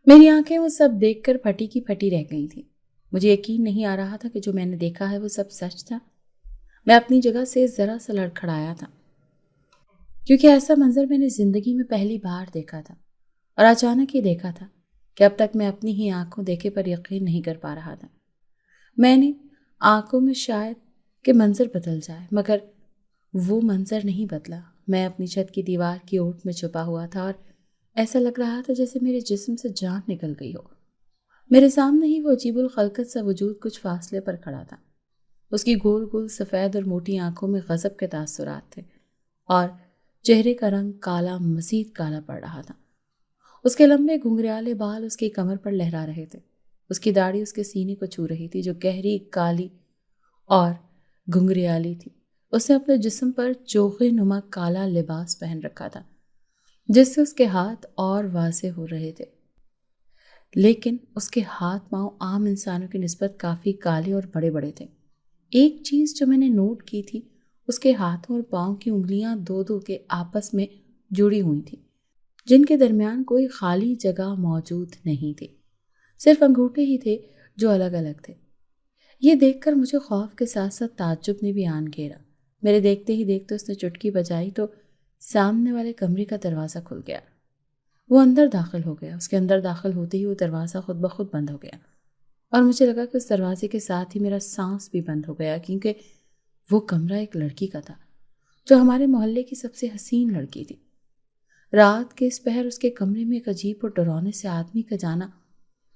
میری آنکھیں وہ سب دیکھ کر پھٹی کی پھٹی رہ گئی تھیں۔ مجھے یقین نہیں آ رہا تھا کہ جو میں نے دیکھا ہے وہ سب سچ تھا۔ میں اپنی جگہ سے ذرا سا لڑکھڑایا تھا، کیونکہ ایسا منظر میں نے زندگی میں پہلی بار دیکھا تھا، اور اچانک ہی دیکھا تھا کہ اب تک میں اپنی ہی آنکھوں دیکھے پر یقین نہیں کر پا رہا تھا۔ میں نے آنکھوں میں شاید کہ منظر بدل جائے، مگر وہ منظر نہیں بدلا۔ میں اپنی چھت کی دیوار کی اوٹ میں چھپا ہوا تھا اور ایسا لگ رہا تھا جیسے میرے جسم سے جان نکل گئی ہو۔ میرے سامنے ہی وہ عجیب الخلقت سا وجود کچھ فاصلے پر کھڑا تھا۔ اس کی گول گول سفید اور موٹی آنکھوں میں غضب کے تاثرات تھے، اور چہرے کا رنگ کالا مزید کالا پڑ رہا تھا۔ اس کے لمبے گھنگریالے بال اس کی کمر پر لہرا رہے تھے۔ اس کی داڑھی اس کے سینے کو چھو رہی تھی، جو گہری کالی اور گھنگریالی تھی۔ اس نے اپنے جسم پر چوغے نما کالا لباس پہن رکھا تھا، جس سے اس کے ہاتھ اور واضح ہو رہے تھے، لیکن اس کے ہاتھ پاؤں عام انسانوں کی نسبت کافی کالے اور بڑے بڑے تھے۔ ایک چیز جو میں نے نوٹ کی تھی، اس کے ہاتھوں اور پاؤں کی انگلیاں دو دو کے آپس میں جڑی ہوئی تھیں، جن کے درمیان کوئی خالی جگہ موجود نہیں تھی، صرف انگوٹھے ہی تھے جو الگ الگ تھے۔ یہ دیکھ کر مجھے خوف کے ساتھ ساتھ تعجب نے بھی آن گھیرا۔ میرے دیکھتے ہی دیکھتے اس نے چٹکی بجائی تو سامنے والے کمرے کا دروازہ کھل گیا۔ وہ اندر داخل ہو گیا۔ اس کے اندر داخل ہوتے ہی وہ دروازہ خود بخود بند ہو گیا، اور مجھے لگا کہ اس دروازے کے ساتھ ہی میرا سانس بھی بند ہو گیا، کیونکہ وہ کمرہ ایک لڑکی کا تھا، جو ہمارے محلے کی سب سے حسین لڑکی تھی۔ رات کے اس پہر اس کے کمرے میں ایک عجیب اور ڈرانے سے آدمی کا جانا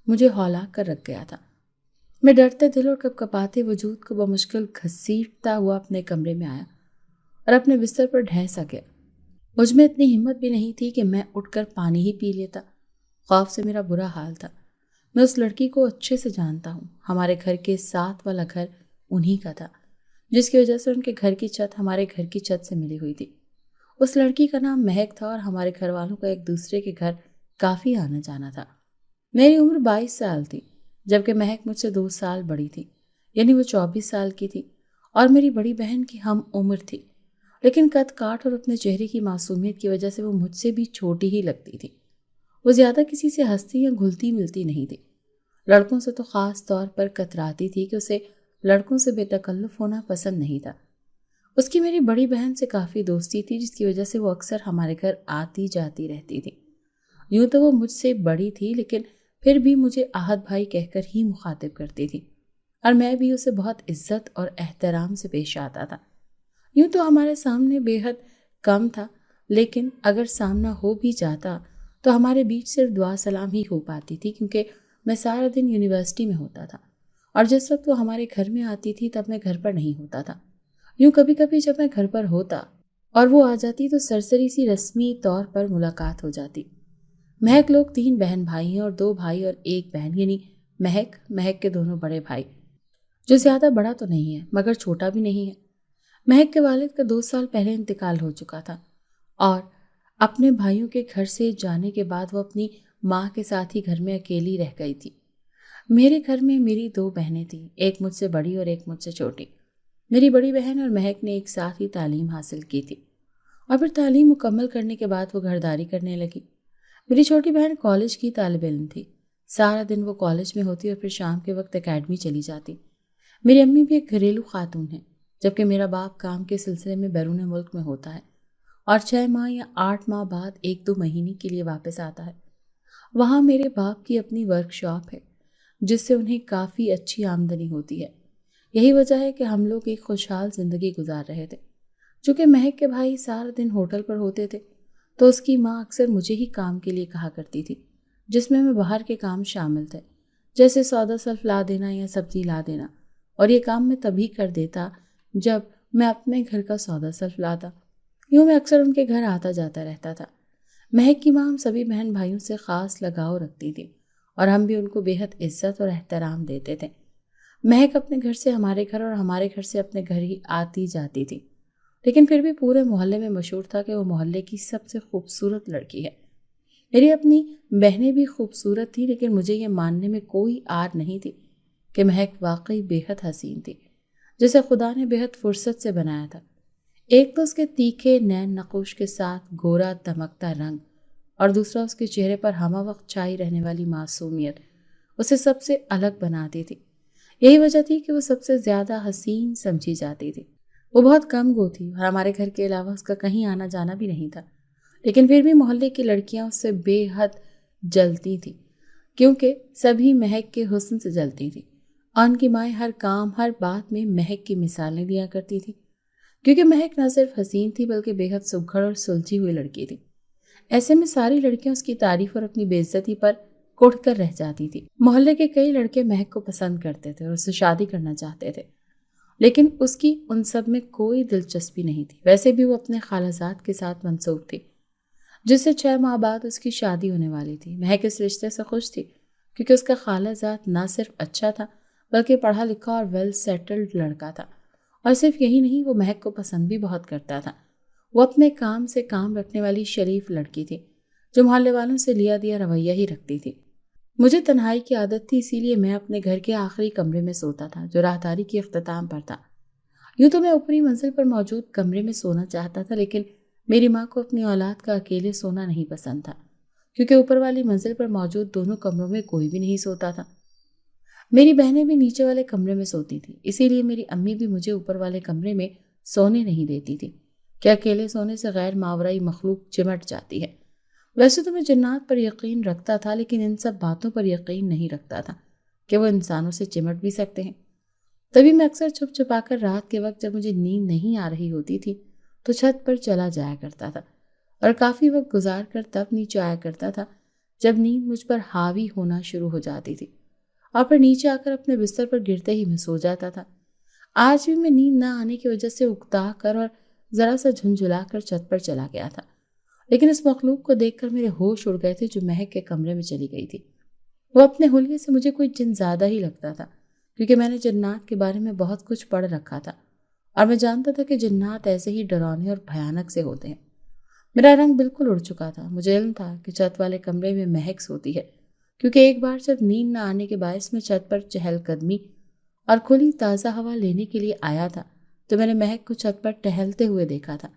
مجھے ہولہ کر رکھ گیا تھا۔ میں ڈرتے دل اور کپ کپاتے وجود کو بمشکل گھسیٹتا ہوا اپنے کمرے میں آیا اور اپنے بستر پر ڈھہ سا گیا۔ مجھ میں اتنی ہمت بھی نہیں تھی کہ میں اٹھ کر پانی ہی پی لیتا۔ خوف سے میرا برا حال تھا۔ میں اس لڑکی کو اچھے سے جانتا ہوں۔ ہمارے گھر کے ساتھ والا گھر انہی کا تھا، جس کی وجہ سے ان کے گھر کی چھت ہمارے گھر کی چھت سے ملی ہوئی تھی۔ اس لڑکی کا نام مہک تھا، اور ہمارے گھر والوں کا ایک دوسرے کے گھر کافی آنا جانا تھا۔ میری عمر 22 سال تھی، جبکہ مہک مجھ سے 2 سال بڑی تھی، یعنی وہ 24 سال کی تھی، اور میری بڑی بہن کی ہم عمر تھی، لیکن قد کاٹ اور اپنے چہرے کی معصومیت کی وجہ سے وہ مجھ سے بھی چھوٹی ہی لگتی تھی۔ وہ زیادہ کسی سے ہنستی یا گھلتی ملتی نہیں تھی۔ لڑکوں سے تو خاص طور پر کتراتی تھی کہ اسے لڑکوں سے بے تکلف ہونا پسند نہیں تھا۔ اس کی میری بڑی بہن سے کافی دوستی تھی، جس کی وجہ سے وہ اکثر ہمارے گھر آتی جاتی رہتی تھی۔ یوں تو وہ مجھ سے بڑی تھی، لیکن پھر بھی مجھے احد بھائی کہہ کر ہی مخاطب کرتی تھی، اور میں بھی اسے بہت عزت اور احترام سے پیش آتا تھا۔ یوں تو ہمارے سامنے بے حد کم تھا، لیکن اگر سامنا ہو بھی جاتا تو ہمارے بیچ صرف دعا سلام ہی ہو پاتی تھی، کیونکہ میں سارا دن یونیورسٹی میں ہوتا تھا، اور جس وقت وہ ہمارے گھر میں آتی تھی تب میں گھر پر نہیں ہوتا تھا۔ یوں کبھی کبھی جب میں گھر پر ہوتا اور وہ آ جاتی تو سرسری سی رسمی طور پر ملاقات ہو جاتی۔ مہک لوگ 3 بہن بھائی ہیں، اور 2 بھائی اور 1 بہن، یعنی مہک کے دونوں بڑے بھائی، جو زیادہ بڑا تو نہیں ہے مگر چھوٹا بھی نہیں ہے۔ مہک کے والد کا 2 سال پہلے انتقال ہو چکا تھا، اور اپنے بھائیوں کے گھر سے جانے کے بعد وہ اپنی ماں کے ساتھ ہی گھر میں اکیلی رہ گئی تھی۔ میرے گھر میں میری 2 بہنیں تھیں، ایک مجھ سے بڑی اور ایک مجھ سے چھوٹی۔ میری بڑی بہن اور مہک نے ایک ساتھ ہی تعلیم حاصل کی تھی، اور پھر تعلیم مکمل کرنے کے بعد وہ گھرداری کرنے لگی۔ میری چھوٹی بہن کالج کی طالب علم تھی۔ سارا دن وہ کالج میں ہوتی اور پھر شام کے وقت اکیڈمی چلی جاتی۔ میری امی بھی ایک گھریلو خاتون ہیں، جبکہ میرا باپ کام کے سلسلے میں بیرون ملک میں ہوتا ہے، اور 6 ماہ یا 8 ماہ بعد 1-2 مہینے کے لیے واپس آتا ہے۔ وہاں میرے باپ کی اپنی ورک شاپ ہے، جس سے انہیں کافی اچھی آمدنی ہوتی ہے۔ یہی وجہ ہے کہ ہم لوگ ایک خوشحال زندگی گزار رہے تھے۔ چونکہ مہک کے بھائی سارا دن ہوٹل پر ہوتے تھے، تو اس کی ماں اکثر مجھے ہی کام کے لیے کہا کرتی تھی، جس میں باہر کے کام شامل تھے، جیسے سودا سلف لا دینا یا سبزی لا دینا، اور یہ کام میں تبھی کر دیتا جب میں اپنے گھر کا سودا سلف لاتا۔ یوں میں اکثر ان کے گھر آتا جاتا رہتا تھا۔ مہک کی ماں ہم سبھی بہن بھائیوں سے خاص لگاؤ رکھتی تھی، اور ہم بھی ان کو بے حد عزت اور احترام دیتے تھے۔ مہک اپنے گھر سے ہمارے گھر اور ہمارے گھر سے اپنے گھر ہی آتی جاتی تھی، لیکن پھر بھی پورے محلے میں مشہور تھا کہ وہ محلے کی سب سے خوبصورت لڑکی ہے۔ میری اپنی بہنیں بھی خوبصورت تھیں، لیکن مجھے یہ ماننے میں کوئی آر نہیں تھی کہ مہک واقعی بے حد حسین تھی، جسے خدا نے بے حد فرصت سے بنایا تھا۔ ایک تو اس کے تیکھے نین نقوش کے ساتھ گورا دمکتا رنگ، اور دوسرا اس کے چہرے پر ہمہ وقت چھائی رہنے والی معصومیت اسے سب سے الگ بناتی تھی۔ یہی وجہ تھی کہ وہ سب سے زیادہ حسین سمجھی جاتی تھی۔ وہ بہت کم گو تھی اور ہمارے گھر کے علاوہ اس کا کہیں آنا جانا بھی نہیں تھا، لیکن پھر بھی محلے کی لڑکیاں اس سے بے حد جلتی تھیں، کیونکہ سبھی مہک کے حسن سے جلتی تھیں، اور ان کی مائیں ہر کام ہر بات میں مہک کی مثالیں دیا کرتی تھی، کیونکہ مہک نہ صرف حسین تھی بلکہ بے حد سگھڑ اور سلجھی ہوئی لڑکی تھی۔ ایسے میں ساری لڑکیاں اس کی تعریف اور اپنی بے عزتی پر کڑھ کر رہ جاتی تھی۔ محلے کے کئی لڑکے مہک کو پسند کرتے تھے اور اس سے شادی کرنا چاہتے تھے، لیکن اس کی ان سب میں کوئی دلچسپی نہیں تھی۔ ویسے بھی وہ اپنے خالازاد کے ساتھ منسوب تھی، جس سے 6 ماہ بعد اس کی شادی ہونے والی تھی۔ مہک اس رشتے سے خوش تھی کیونکہ اس کا خالازاد نہ صرف اچھا تھا بلکہ پڑھا لکھا اور ویل سیٹلڈ لڑکا تھا، اور صرف یہی نہیں، وہ مہک کو پسند بھی بہت کرتا تھا۔ وہ اپنے کام سے کام رکھنے والی شریف لڑکی تھی جو محلے والوں سے لیا دیا رویہ ہی رکھتی تھی۔ مجھے تنہائی کی عادت تھی، اسی لیے میں اپنے گھر کے آخری کمرے میں سوتا تھا جو راہداری کے اختتام پر تھا۔ یوں تو میں اوپری منزل پر موجود کمرے میں سونا چاہتا تھا، لیکن میری ماں کو اپنی اولاد کا اکیلے سونا نہیں پسند تھا، کیونکہ اوپر والی منزل پر موجود دونوں کمروں میں کوئی بھی نہیں سوتا تھا۔ میری بہنیں بھی نیچے والے کمرے میں سوتی تھیں، اسی لیے میری امی بھی مجھے اوپر والے کمرے میں سونے نہیں دیتی تھی کہ اکیلے سونے سے غیر ماورائی مخلوق چمٹ جاتی ہے۔ ویسے تو میں جنات پر یقین رکھتا تھا، لیکن ان سب باتوں پر یقین نہیں رکھتا تھا کہ وہ انسانوں سے چمٹ بھی سکتے ہیں۔ تبھی میں اکثر چھپ چھپا کر رات کے وقت جب مجھے نیند نہیں آ رہی ہوتی تھی تو چھت پر چلا جایا کرتا تھا، اور کافی وقت گزار کر تب نیچے آیا کرتا تھا جب نیند مجھ پر حاوی ہونا شروع ہو جاتی تھی، اور پھر نیچے آ کر اپنے بستر پر گرتے ہی میں سو جاتا تھا۔ آج بھی میں نیند نہ آنے کی وجہ سے اکتا کر اور ذرا سا جھنجھلا کر چھت پر چلا گیا تھا، لیکن اس مخلوق کو دیکھ کر میرے ہوش اڑ گئے تھے جو مہک کے کمرے میں چلی گئی تھی۔ وہ اپنے حلیے سے مجھے کوئی جن زیادہ ہی لگتا تھا، کیونکہ میں نے جنات کے بارے میں بہت کچھ پڑھ رکھا تھا اور میں جانتا تھا کہ جنات ایسے ہی ڈراؤنے اور بھیانک سے ہوتے ہیں۔ میرا رنگ بالکل اڑ چکا تھا۔ مجھے علم تھا کہ چھت والے کمرے میں مہک سوتی ہے، کیونکہ ایک بار جب نیند نہ آنے کے باعث میں چھت پر چہل قدمی اور کھلی تازہ ہوا لینے کے لیے آیا تھا تو میں نے مہک کو چھت پر ٹہلتے ہوئے دیکھا تھا،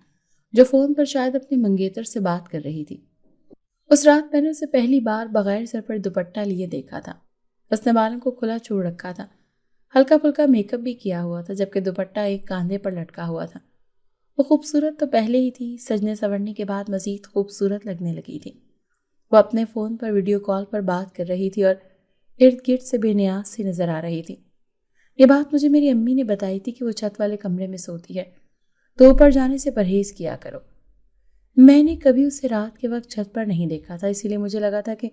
جو فون پر شاید اپنی منگیتر سے بات کر رہی تھی۔ اس رات میں نے اسے پہلی بار بغیر سر پر دوپٹہ لیے دیکھا تھا۔ اس نے بالوں کو کھلا چھوڑ رکھا تھا، ہلکا پھلکا میک اپ بھی کیا ہوا تھا، جبکہ دوپٹہ ایک کاندھے پر لٹکا ہوا تھا۔ وہ خوبصورت تو پہلے ہی تھی، سجنے سنورنے کے بعد مزید خوبصورت لگنے لگی تھی۔ وہ اپنے فون پر ویڈیو کال پر بات کر رہی تھی اور ارد گرد سے بے نیاز سی نظر آ رہی تھی۔ یہ بات مجھے میری امی نے بتائی تھی کہ وہ چھت والے کمرے میں سوتی ہے تو اوپر جانے سے پرہیز کیا کرو۔ میں نے کبھی اسے رات کے وقت چھت پر نہیں دیکھا تھا، اسی لیے مجھے لگا تھا کہ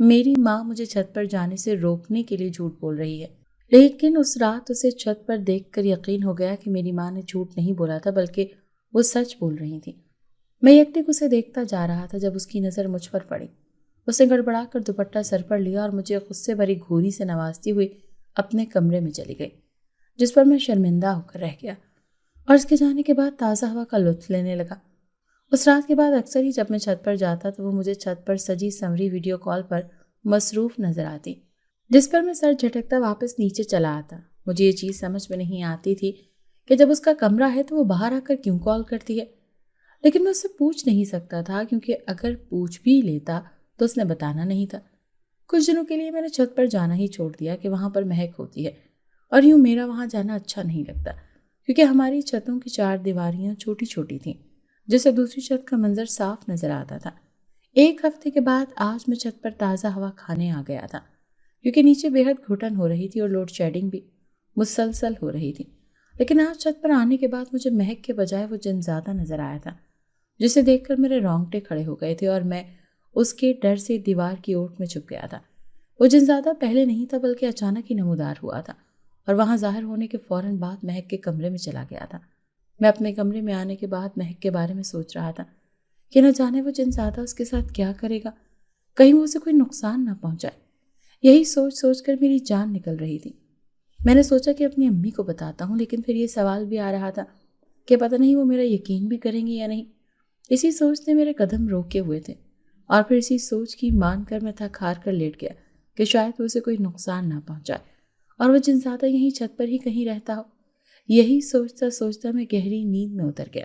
میری ماں مجھے چھت پر جانے سے روکنے کے لیے جھوٹ بول رہی ہے، لیکن اس رات اسے چھت پر دیکھ کر یقین ہو گیا کہ میری ماں نے جھوٹ نہیں بولا تھا بلکہ وہ سچ بول رہی تھی۔ میں یکٹک اسے دیکھتا جا رہا تھا جب اس کی نظر مجھ پر پڑی۔ اس نے گڑبڑا کر دوپٹہ سر پر لیا اور مجھے غصے بھری گھوری سے نوازتی ہوئی اپنے کمرے میں چلی گئی، جس پر میں شرمندہ ہو کر رہ گیا اور اس کے جانے کے بعد تازہ ہوا کا لطف لینے لگا۔ اس رات کے بعد اکثر ہی جب میں چھت پر جاتا تو وہ مجھے چھت پر سجی سنوری ویڈیو کال پر مصروف نظر آتی، جس پر میں سر جھٹکتا واپس نیچے چلا آتا۔ مجھے یہ چیز سمجھ میں نہیں آتی تھی کہ جب اس کا کمرہ ہے تو وہ باہر آ کر کیوں کال کرتی ہے، لیکن میں اس سے پوچھ نہیں سکتا تھا، کیونکہ اگر پوچھ بھی لیتا تو اس نے بتانا نہیں تھا۔ کچھ دنوں کے لیے میں نے چھت پر جانا ہی چھوڑ دیا کہ وہاں پر مہک ہوتی ہے، اور یوں میرا وہاں جانا اچھا نہیں لگتا، کیونکہ ہماری چھتوں کی 4 دیواریاں چھوٹی چھوٹی تھیں، جس سے دوسری چھت کا منظر صاف نظر آتا تھا۔ ایک ہفتے کے بعد آج میں چھت پر تازہ ہوا کھانے آ گیا تھا، کیونکہ نیچے بے حد گھٹن ہو رہی تھی اور لوڈ شیڈنگ بھی مسلسل ہو رہی تھی۔ لیکن آج چھت پر آنے کے بعد مجھے مہک کے بجائے وہ جن زیادہ نظر آیا تھا، جسے دیکھ کر میرے رونگٹے کھڑے ہو گئے تھے اور میں اس کے ڈر سے دیوار کی اوٹ میں چھپ گیا تھا۔ وہ جن زیادہ پہلے نہیں تھا بلکہ اچانک ہی نمودار ہوا تھا، اور وہاں ظاہر ہونے کے فوراً بعد مہک کے کمرے میں چلا گیا تھا۔ میں اپنے کمرے میں آنے کے بعد مہک کے بارے میں سوچ رہا تھا کہ نہ جانے وہ جن زیادہ اس کے ساتھ کیا کرے گا، کہیں وہ اسے کوئی نقصان نہ پہنچائے۔ یہی سوچ سوچ کر میری جان نکل رہی تھی۔ میں نے سوچا کہ اپنی امی کو بتاتا ہوں، لیکن پھر یہ سوال بھی آ رہا تھا کہ پتہ نہیں وہ میرا یقین بھی کریں گے یا نہیں۔ اسی سوچ نے میرے قدم روکے ہوئے تھے، اور پھر اسی سوچ کی مان کر میں تھک ہار کر لیٹ گیا کہ شاید وہ اسے کوئی نقصان نہ پہنچائے اور وہ جن زیادہ یہیں چھت پر ہی کہیں رہتا ہو۔ یہی سوچتا سوچتا میں گہری نیند میں اتر گیا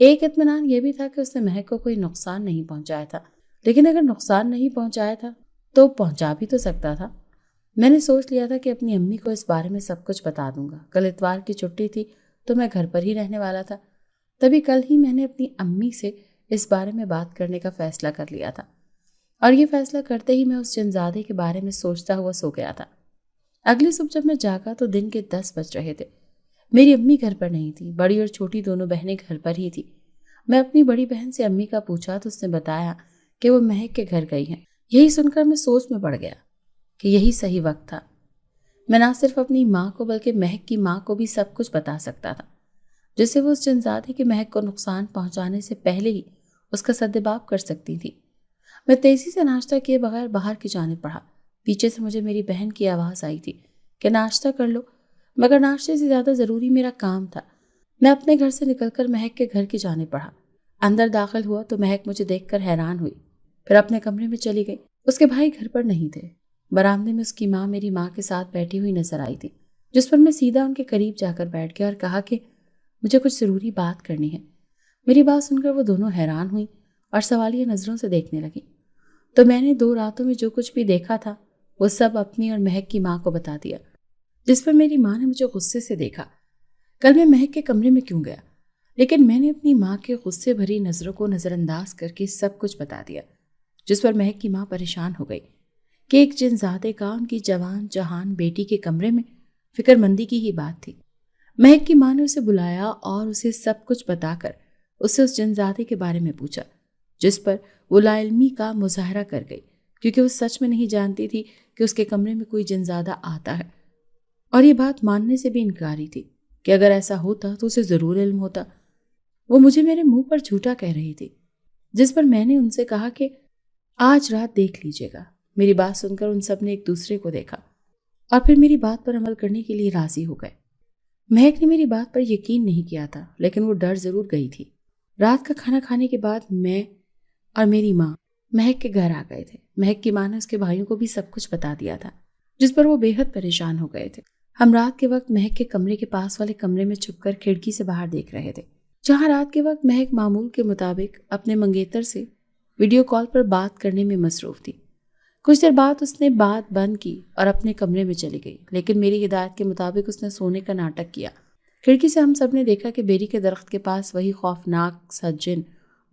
ایک اطمینان یہ بھی تھا کہ اس نے مہک کو کوئی نقصان نہیں پہنچایا تھا، لیکن اگر نقصان نہیں پہنچایا تھا تو پہنچا بھی تو سکتا تھا۔ میں نے سوچ لیا تھا کہ اپنی امی کو اس بارے میں سب کچھ بتا دوں گا۔ کل اتوار کی چھٹی تھی تو میں گھر پر ہی رہنے والا تھا، تبھی کل ہی میں نے اپنی امی سے اس بارے میں بات کرنے کا فیصلہ کر لیا تھا، اور یہ فیصلہ کرتے ہی میں اس جنزادے کے بارے میں سوچتا ہوا سو گیا تھا۔ اگلی صبح جب میں جاگا تو دن کے 10 بج رہے تھے۔ میری امی گھر پر نہیں تھی، بڑی اور چھوٹی دونوں بہنیں گھر پر ہی تھی۔ میں اپنی بڑی بہن سے امی کا پوچھا تو اس نے بتایا کہ وہ مہک کے گھر گئی ہیں۔ یہی سن کر میں سوچ میں پڑ گیا کہ یہی صحیح وقت تھا۔ میں نہ صرف اپنی ماں کو بلکہ مہک کی ماں کو بھی سب کچھ بتا سکتا تھا، جس سے وہ اس جنزادے کی مہک کو نقصان پہنچانے سے پہلے ہی اس کا سدباب کر سکتی تھی۔ میں تیزی سے ناشتہ کیے بغیر باہر کی جانب بڑھا۔ پیچھے سے مجھے میری بہن کی آواز آئی تھی کہ ناشتہ کر لو، مگر ناشتے سے زیادہ ضروری میرا کام تھا۔ میں اپنے گھر سے نکل کر مہک کے گھر کی جانب بڑھا۔ اندر داخل ہوا تو مہک مجھے دیکھ کر حیران ہوئی، پھر اپنے کمرے میں چلی گئی۔ اس کے بھائی گھر پر نہیں تھے۔ برآمدے میں اس کی ماں میری ماں کے ساتھ بیٹھی ہوئی نظر آئی تھی، جس پر میں سیدھا ان کے قریب جا کر بیٹھ گیا اور کہا کہ مجھے کچھ ضروری بات کرنی ہے۔ میری بات سن کر وہ دونوں حیران ہوئی اور سوالیہ نظروں سے دیکھنے لگی۔ تو میں نے 2 راتوں میں جو کچھ بھی دیکھا تھا وہ سب اپنی اور مہک کی ماں کو بتا دیا، جس پر میری ماں نے مجھے غصے سے دیکھا۔ کل میں مہک کے کمرے میں کیوں گیا؟ لیکن میں نے اپنی ماں کے غصے بھری نظروں کو نظر انداز کر کے سب کچھ بتا دیا، جس پر مہک کی ماں پریشان ہو گئی کہ ایک جنزادے کا ان کی جوان جہان بیٹی کے کمرے میں فکر مندی کی ہی بات تھی۔ مہک کی ماں نے اسے بلایا اور اسے سب کچھ بتا کر اس سے اس جنزادے کے بارے میں پوچھا، جس پر وہ لا علمی کا مظاہرہ کر گئی، کیونکہ وہ سچ میں نہیں جانتی تھی کہ اس کے کمرے میں کوئی جنزادہ آتا ہے، اور یہ بات ماننے سے بھی انکاری تھی کہ اگر ایسا ہوتا تو اسے ضرور علم ہوتا۔ وہ مجھے میرے منہ پر جھوٹا کہہ رہی تھی، جس پر میں نے ان سے کہا کہ آج رات دیکھ لیجیے گا۔ میری بات سن کر ان سب نے ایک دوسرے کو دیکھا اور پھر میری بات پر عمل کرنے کے لیے راضی ہو گئے۔ مہک نے میری بات پر یقین نہیں کیا تھا، لیکن وہ ڈر ضرور گئی تھی۔ رات کا کھانا کھانے کے بعد میں اور میری ماں مہک کے گھر آ گئے تھے۔ مہک کی ماں نے اس کے بھائیوں کو بھی سب کچھ بتا دیا تھا، جس پر وہ بے حد پریشان ہو گئے تھے۔ ہم رات کے وقت مہک کے کمرے کے پاس والے کمرے میں چھپ کر کھڑکی سے باہر دیکھ رہے تھے، جہاں رات کے وقت مہک معمول کے مطابق اپنے منگیتر سے ویڈیو کال پر بات کرنے میں مصروف تھی۔ کچھ دیر بعد اس نے بات بند کی اور اپنے کمرے میں چلی گئی، لیکن میری ہدایت کے مطابق اس نے سونے کا ناٹک کیا۔ کھڑکی سے ہم سب نے دیکھا کہ بیری کے درخت کے پاس وہی خوفناک سا جن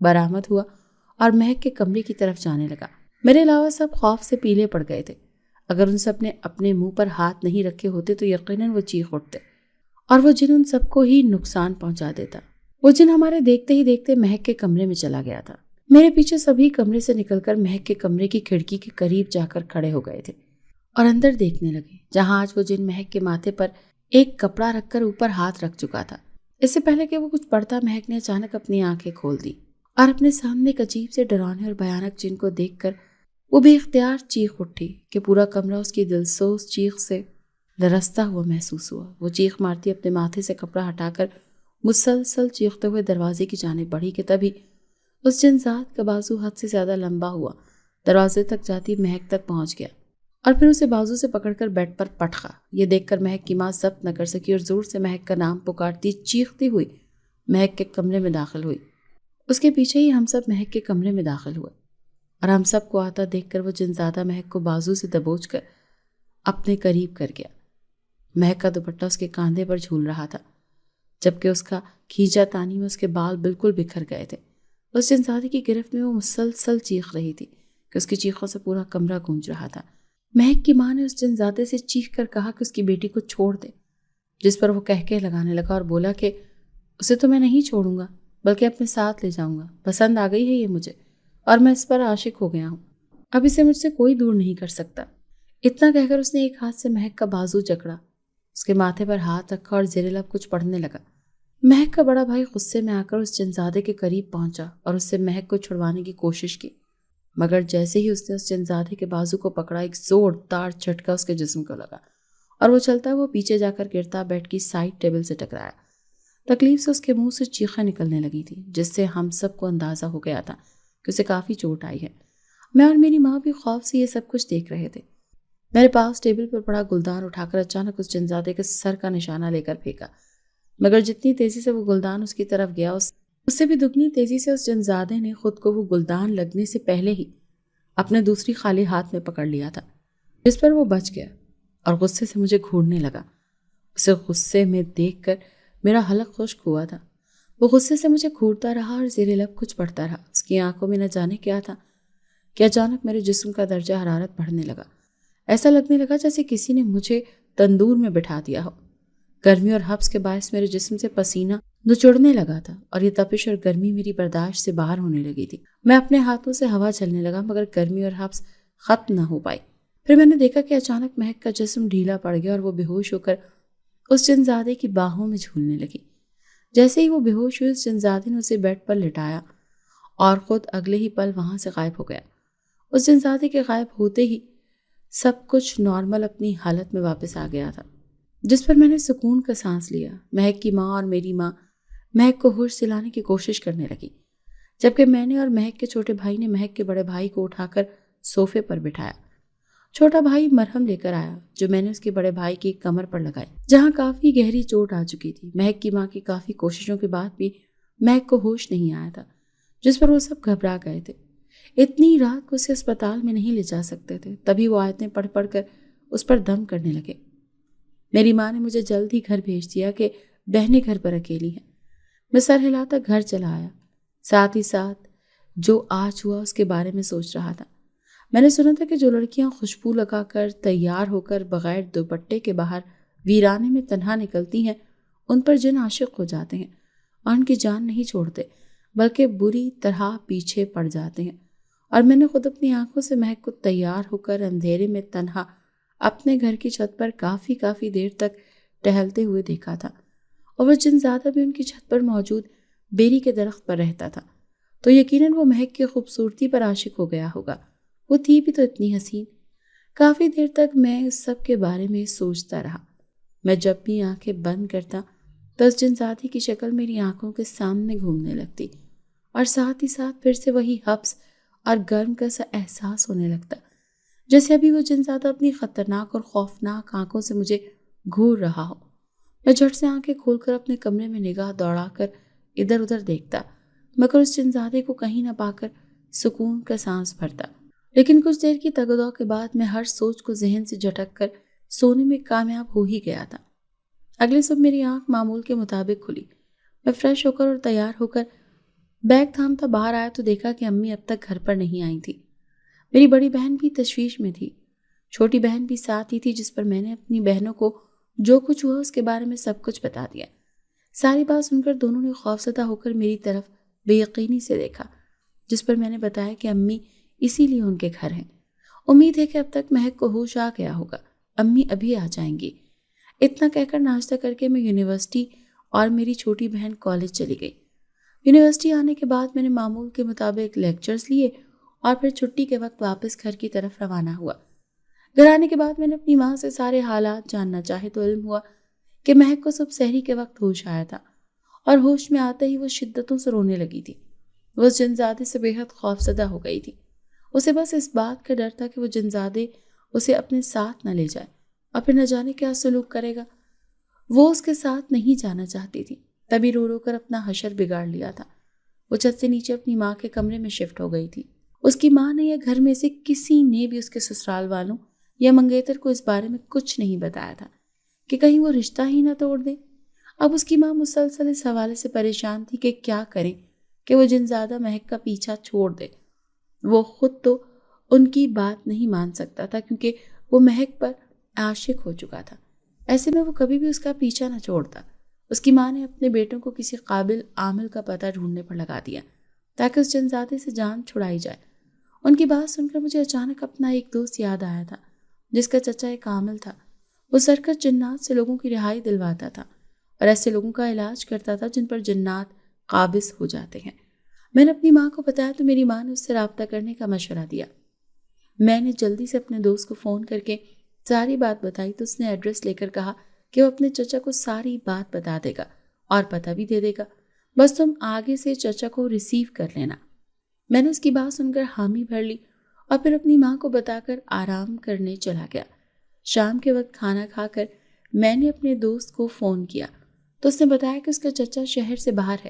برآمد ہوا اور مہک کے کمرے کی طرف جانے لگا۔ میرے علاوہ سب خوف سے پیلے پڑ گئے تھے۔ اگر ان سب نے اپنے منہ پر ہاتھ نہیں رکھے ہوتے تو یقیناً وہ چیخ اٹھتے اور وہ جن ان سب کو ہی نقصان پہنچا دیتا۔ وہ جن ہمارے دیکھتے ہی دیکھتے مہک کے کمرے میں چلا گیا تھا۔ میرے پیچھے سبھی کمرے سے نکل کر مہک کے کمرے کی کھڑکی کے قریب جا کر کھڑے ہو گئے تھے اور اندر دیکھنے لگے، جہاں آج وہ جن مہک کے ماتھے پر ایک کپڑا رکھ کر اوپر ہاتھ رکھ چکا تھا۔ اس سے پہلے کہ وہ کچھ پڑھتا، مہک نے اچانک اپنی آنکھیں کھول دی اور اپنے سامنے ایک عجیب سے ڈرانے اور بھیانک جن کو دیکھ کر وہ بے اختیار چیخ اٹھی کہ پورا کمرہ اس کی دلسوز چیخ سے لرزتا ہوا محسوس ہوا۔ وہ چیخ مارتی اپنے ماتھے سے کپڑا ہٹا کر مسلسل چیختے ہوئے دروازے کی جانب بڑھی کہ تبھی اس جنزاد کا بازو حد سے زیادہ لمبا ہوا دروازے تک جاتی مہک تک پہنچ گیا اور پھر اسے بازو سے پکڑ کر بیڈ پر پٹخا۔ یہ دیکھ کر مہک کی ماں ضبط نہ کر سکی اور زور سے مہک کا نام پکارتی چیختی ہوئی مہک کے کمرے میں داخل ہوئی۔ اس کے پیچھے ہی ہم سب مہک کے کمرے میں داخل ہوئے اور ہم سب کو آتا دیکھ کر وہ جنزادہ مہک کو بازو سے دبوچ کر اپنے قریب کر گیا۔ مہک کا دوپٹہ اس کے کاندھے پر جھول رہا تھا، جبکہ اس کا کھینچا تانی میں اس کے بال بالکل بکھر گئے تھے۔ اس جنزادے کی گرفت میں وہ مسلسل چیخ رہی تھی کہ اس کی چیخوں سے پورا کمرہ گونج رہا تھا۔ مہک کی ماں نے اس جنزادے سے چیخ کر کہا کہ اس کی بیٹی کو چھوڑ دے، جس پر وہ کہہ لگانے لگا اور بولا کہ اسے تو میں نہیں چھوڑوں گا بلکہ اپنے ساتھ لے جاؤں گا۔ پسند آ گئی ہے یہ مجھے اور میں اس پر عاشق ہو گیا ہوں، اب اسے مجھ سے کوئی دور نہیں کر سکتا۔ اتنا کہہ کر اس نے ایک ہاتھ سے مہک کا بازو جکڑا، اس کے ماتھے پر ہاتھ رکھا اور زیر لب کچھ پڑھنے لگا۔ مہک کا بڑا بھائی غصے میں آ کر اس جنزادے کے قریب پہنچا اور اس سے مہک کو چھڑوانے کی کوشش کی، مگر جیسے ہی اس نے اس جنزادے کے بازو کو پکڑا، ایک زوردار جھٹکا اس کے جسم کو لگا اور وہ چلتا ہوا پیچھے جا کر گرتا بیڈ کی سائڈ ٹیبل سے ٹکرایا۔ تکلیف سے اس کے منہ سے چیخیں نکلنے لگی تھی، جس سے ہم سب کو اندازہ ہو گیا تھا کہ اسے کافی چوٹ آئی ہے۔ میں اور میری ماں بھی خوف سے یہ سب کچھ دیکھ رہے تھے۔ میرے پاس ٹیبل پر پڑا گلدان اٹھا کر اچانک اس جنزادے کے سر کا نشانہ لے کر پھینکا، مگر جتنی تیزی سے وہ گلدان اس کی طرف گیا، اس سے بھی دگنی تیزی سے اس جنزادے نے خود کو وہ گلدان لگنے سے پہلے ہی اپنے دوسری خالی ہاتھ میں پکڑ لیا تھا، جس پر وہ بچ گیا اور غصے سے مجھے گھورنے لگا۔ اسے غصے میں دیکھ کر میرا حلق خشک ہوا تھا۔ وہ غصے سے مجھے گھورتا رہا اور زیر لب کچھ پڑھتا رہا۔ اس کی آنکھوں میں نہ جانے کیا تھا کہ اچانک میرے جسم کا درجہ حرارت بڑھنے لگا۔ ایسا لگنے لگا جیسے کسی نے مجھے تندور میں بٹھا دیا ہو۔ گرمی اور حبس کے باعث میرے جسم سے پسینہ نچوڑنے لگا تھا اور یہ تپش اور گرمی میری برداشت سے باہر ہونے لگی تھی۔ میں اپنے ہاتھوں سے ہوا چلنے لگا مگر گرمی اور حبس ختم نہ ہو پائی۔ پھر میں نے دیکھا کہ اچانک مہک کا جسم ڈھیلا پڑ گیا اور وہ بے ہوش ہو کر اس جنزادے کی باہوں میں جھولنے لگی۔ جیسے ہی وہ بے ہوش ہوئی، اس جنزادے نے اسے بیڈ پر لٹایا اور خود اگلے ہی پل وہاں سے غائب ہو گیا۔ اس جنزادے کے غائب ہوتے ہی سب کچھ نارمل اپنی حالت میں واپس آ گیا تھا، جس پر میں نے سکون کا سانس لیا۔ مہک کی ماں اور میری ماں مہک کو ہوش دلانے کی کوشش کرنے لگی، جبکہ میں نے اور مہک کے چھوٹے بھائی نے مہک کے بڑے بھائی کو اٹھا کر صوفے پر بٹھایا۔ چھوٹا بھائی مرہم لے کر آیا جو میں نے اس کے بڑے بھائی کی کمر پر لگائی، جہاں کافی گہری چوٹ آ چکی تھی۔ مہک کی ماں کی کافی کوششوں کے بعد بھی مہک کو ہوش نہیں آیا تھا، جس پر وہ سب گھبرا گئے تھے۔ اتنی رات کو اسے اسپتال میں نہیں لے جا سکتے تھے، تبھی وہ آیتیں پڑھ پڑھ کر اس پر دم کرنے لگے۔ میری ماں نے مجھے جلد ہی گھر بھیج دیا کہ بہنیں گھر پر اکیلی ہیں۔ میں سر ہلاتا گھر چلا آیا، ساتھ ہی ساتھ جو آج ہوا اس کے بارے میں سوچ رہا تھا۔ میں نے سنا تھا کہ جو لڑکیاں خوشبو لگا کر تیار ہو کر بغیر دوپٹے کے باہر ویرانے میں تنہا نکلتی ہیں، ان پر جن عاشق ہو جاتے ہیں اور ان کی جان نہیں چھوڑتے بلکہ بری طرح پیچھے پڑ جاتے ہیں۔ اور میں نے خود اپنی آنکھوں سے مہک کو تیار ہو کر اندھیرے میں تنہا اپنے گھر کی چھت پر کافی دیر تک ٹہلتے ہوئے دیکھا تھا، اور وہ جنزادہ بھی ان کی چھت پر موجود بیری کے درخت پر رہتا تھا، تو یقیناً وہ مہک کی خوبصورتی پر عاشق ہو گیا ہوگا۔ وہ تھی بھی تو اتنی حسین۔ کافی دیر تک میں اس سب کے بارے میں سوچتا رہا۔ میں جب بھی آنکھیں بند کرتا تو اس جنزادی کی شکل میری آنکھوں کے سامنے گھومنے لگتی، اور ساتھ ہی ساتھ پھر سے وہی حبس اور گرم کا سا احساس ہونے لگتا، جیسے ابھی وہ جنزادہ اپنی خطرناک اور خوفناک آنکھوں سے مجھے گھور رہا ہو۔ میں جھٹ سے آنکھیں کھول کر اپنے کمرے میں نگاہ دوڑا کر ادھر ادھر دیکھتا، مگر اس جنزادے کو کہیں نہ پا کر سکون کا سانس بھرتا۔ لیکن کچھ دیر کی تگ و دو کے بعد میں ہر سوچ کو ذہن سے جھٹک کر سونے میں کامیاب ہو ہی گیا تھا۔ اگلے صبح میری آنکھ معمول کے مطابق کھلی۔ میں فریش ہو کر اور تیار ہو کر بیگ تھامتا باہر آیا تو دیکھا کہ امی اب تک گھر پر نہیں آئی تھی۔ میری بڑی بہن بھی تشویش میں تھی، چھوٹی بہن بھی ساتھ ہی تھی، جس پر میں نے اپنی بہنوں کو جو کچھ ہوا اس کے بارے میں سب کچھ بتا دیا۔ ساری بات سن کر دونوں نے خوفزدہ ہو کر میری طرف بے یقینی سے دیکھا، جس پر میں نے بتایا کہ امی اسی لیے ان کے گھر ہیں۔ امید ہے کہ اب تک مہک کو ہوش آ گیا ہوگا، امی ابھی آ جائیں گی۔ اتنا کہہ کر ناشتہ کر کے میں یونیورسٹی اور میری چھوٹی بہن کالج چلی گئی۔ یونیورسٹی آنے کے بعد میں نے معمول کے مطابق لیکچرز لیے اور پھر چھٹی کے وقت واپس گھر کی طرف روانہ ہوا۔ گھر آنے کے بعد میں نے اپنی ماں سے سارے حالات جاننا چاہے تو علم ہوا کہ مہک کو صبح سحری کے وقت ہوش آیا تھا، اور ہوش میں آتے ہی وہ شدتوں سے رونے لگی تھی۔ وہ اس جنزادے سے بے حد خوفزدہ ہو گئی تھی۔ اسے بس اس بات کا ڈر تھا کہ وہ جنزادے اسے اپنے ساتھ نہ لے جائے اور پھر نہ جانے کیا سلوک کرے گا۔ وہ اس کے ساتھ نہیں جانا چاہتی تھی، تبھی رو رو کر اپنا حشر بگاڑ لیا تھا۔ وہ چھت سے نیچے اپنی ماں کے کمرے میں شفٹ ہو گئی تھی۔ اس کی ماں نے یا گھر میں سے کسی نے بھی اس کے سسرال والوں یا منگیتر کو اس بارے میں کچھ نہیں بتایا تھا کہ کہیں وہ رشتہ ہی نہ توڑ دے۔ اب اس کی ماں مسلسل اس حوالے سے پریشان تھی کہ کیا کریں کہ وہ جنزادہ مہک کا پیچھا چھوڑ دے۔ وہ خود تو ان کی بات نہیں مان سکتا تھا کیونکہ وہ مہک پر عاشق ہو چکا تھا، ایسے میں وہ کبھی بھی اس کا پیچھا نہ چھوڑتا۔ اس کی ماں نے اپنے بیٹوں کو کسی قابل عامل کا پتہ ڈھونڈنے پر لگا دیا تاکہ اس جنزادے سے جان چھڑائی جائے۔ ان کی بات سن کر مجھے اچانک اپنا ایک دوست یاد آیا تھا جس کا چچا ایک عامل تھا۔ وہ سرکس جنات سے لوگوں کی رہائی دلواتا تھا اور ایسے لوگوں کا علاج کرتا تھا جن پر جنات قابض ہو جاتے ہیں۔ میں نے اپنی ماں کو بتایا تو میری ماں نے اس سے رابطہ کرنے کا مشورہ دیا۔ میں نے جلدی سے اپنے دوست کو فون کر کے ساری بات بتائی تو اس نے ایڈریس لے کر کہا کہ وہ اپنے چچا کو ساری بات بتا دے گا اور پتہ بھی دے دے گا، بس تم آگے سے چچا کو ریسیو کر لینا۔ میں نے اس کی بات سن کر حامی بھر لی اور پھر اپنی ماں کو بتا کر آرام کرنے چلا گیا۔ شام کے وقت کھانا کھا کر میں نے اپنے دوست کو فون کیا تو اس نے بتایا کہ اس کا چچا شہر سے باہر ہے،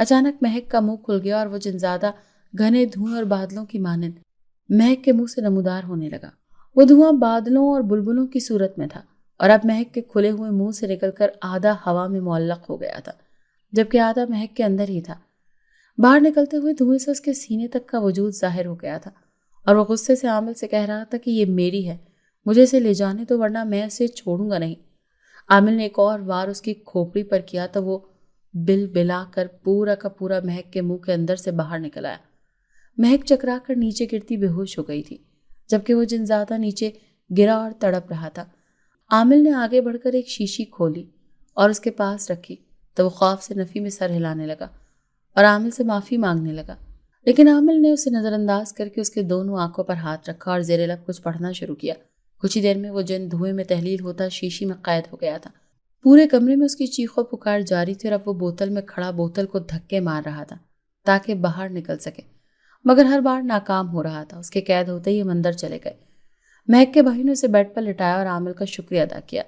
اچانک مہک کا منہ کھل گیا اور وہ جنزادہ گھنے دھوئیں اور بادلوں کی مانند مہک کے منہ سے نمودار ہونے لگا۔ وہ دھواں بادلوں اور بلبلوں کی صورت میں تھا اور اب مہک کے کھلے ہوئے منہ سے نکل کر آدھا ہوا میں معلق ہو گیا تھا، جبکہ آدھا مہک کے اندر ہی تھا۔ باہر نکلتے ہوئے دھوئیں سے اس کے سینے تک کا وجود ظاہر ہو گیا تھا اور وہ غصے سے عامل سے کہہ رہا تھا کہ یہ میری ہے، مجھے اسے لے جانے تو، ورنہ میں اسے چھوڑوں گا نہیں۔ عامل نے ایک اور وار اس کی کھوپڑی پر کیا تو وہ بل بلا کر پورا کا پورا مہک کے منہ کے اندر سے باہر نکل آیا۔ مہک چکرا کر نیچے گرتی بے ہوش ہو گئی تھی، جبکہ وہ جنزادہ نیچے گرا اور تڑپ رہا تھا۔ عامل نے آگے بڑھ کر ایک شیشی کھولی اور اس کے پاس رکھی تو وہ خوف سے نفی میں سر ہلانے لگا اور عامل سے معافی مانگنے لگا، لیکن عامل نے اسے نظر انداز کر کے اس کے دونوں آنکھوں پر ہاتھ رکھا اور زیر لب کچھ پڑھنا شروع کیا۔ کچھ ہی دیر میں وہ جن دھوئیں میں تحلیل ہوتا شیشی میں قید ہو گیا تھا۔ پورے کمرے میں اس کی چیخ و پکار جاری تھی اور اب وہ بوتل میں کھڑا بوتل کو دھکے مار رہا تھا تاکہ باہر نکل سکے، مگر ہر بار ناکام ہو رہا تھا۔ اس کے قید ہوتے ہی ہم اندر چلے گئے۔ مہک کے بھائی نے اسے بیڈ پر لٹایا اور عامل کا شکریہ ادا کیا،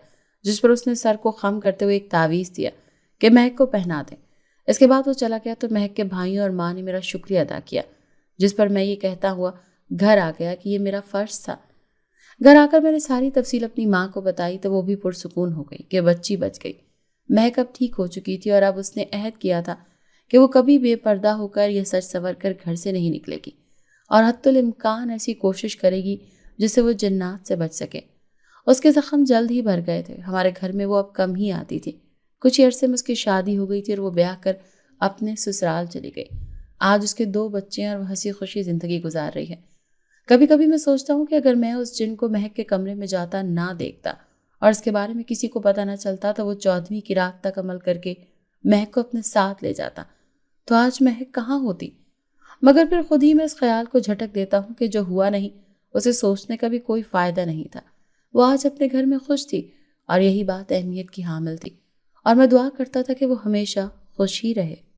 جس پر اس نے سر کو خم کرتے ہوئے ایک تعویذ دیا کہ مہک کو پہنا دیں۔ اس کے بعد وہ چلا گیا تو مہک کے بھائیوں اور ماں نے میرا شکریہ ادا کیا، جس پر میں یہ کہتا ہوا گھر آ گیا کہ یہ میرا فرض تھا۔ گھر آ کر میں نے ساری تفصیل اپنی ماں کو بتائی تو وہ بھی پرسکون ہو گئی کہ بچی بچ گئی۔ مہک اب ٹھیک ہو چکی تھی اور اب اس نے عہد کیا تھا کہ وہ کبھی بے پردہ ہو کر یا سچ سنور کر گھر سے نہیں نکلے گی اور حتی الامکان ایسی کوشش کرے گی جس سے وہ جنات سے بچ سکے۔ اس کے زخم جلد ہی بھر گئے تھے، ہمارے گھر میں وہ اب کم ہی آتی تھی۔ کچھ ہی عرصے میں اس کی شادی ہو گئی تھی اور وہ بیاہ کر اپنے سسرال چلی گئی۔ آج اس کے 2 بچے ہیں اور وہ ہنسی خوشی زندگی گزار رہی ہے۔ کبھی کبھی میں سوچتا ہوں کہ اگر میں اس جن کو مہک کے کمرے میں جاتا نہ دیکھتا اور اس کے بارے میں کسی کو پتہ نہ چلتا تو وہ 14ویں کی رات تک عمل کر کے مہک کو اپنے ساتھ لے جاتا تو آج مہک کہاں ہوتی؟ مگر پھر خود ہی میں اس خیال کو جھٹک دیتا ہوں کہ جو ہوا نہیں اسے سوچنے کا بھی کوئی فائدہ نہیں تھا۔ وہ آج اپنے گھر میں خوش تھی اور یہی بات اہمیت کی حامل تھی، اور میں دعا کرتا تھا کہ وہ ہمیشہ خوش ہی رہے۔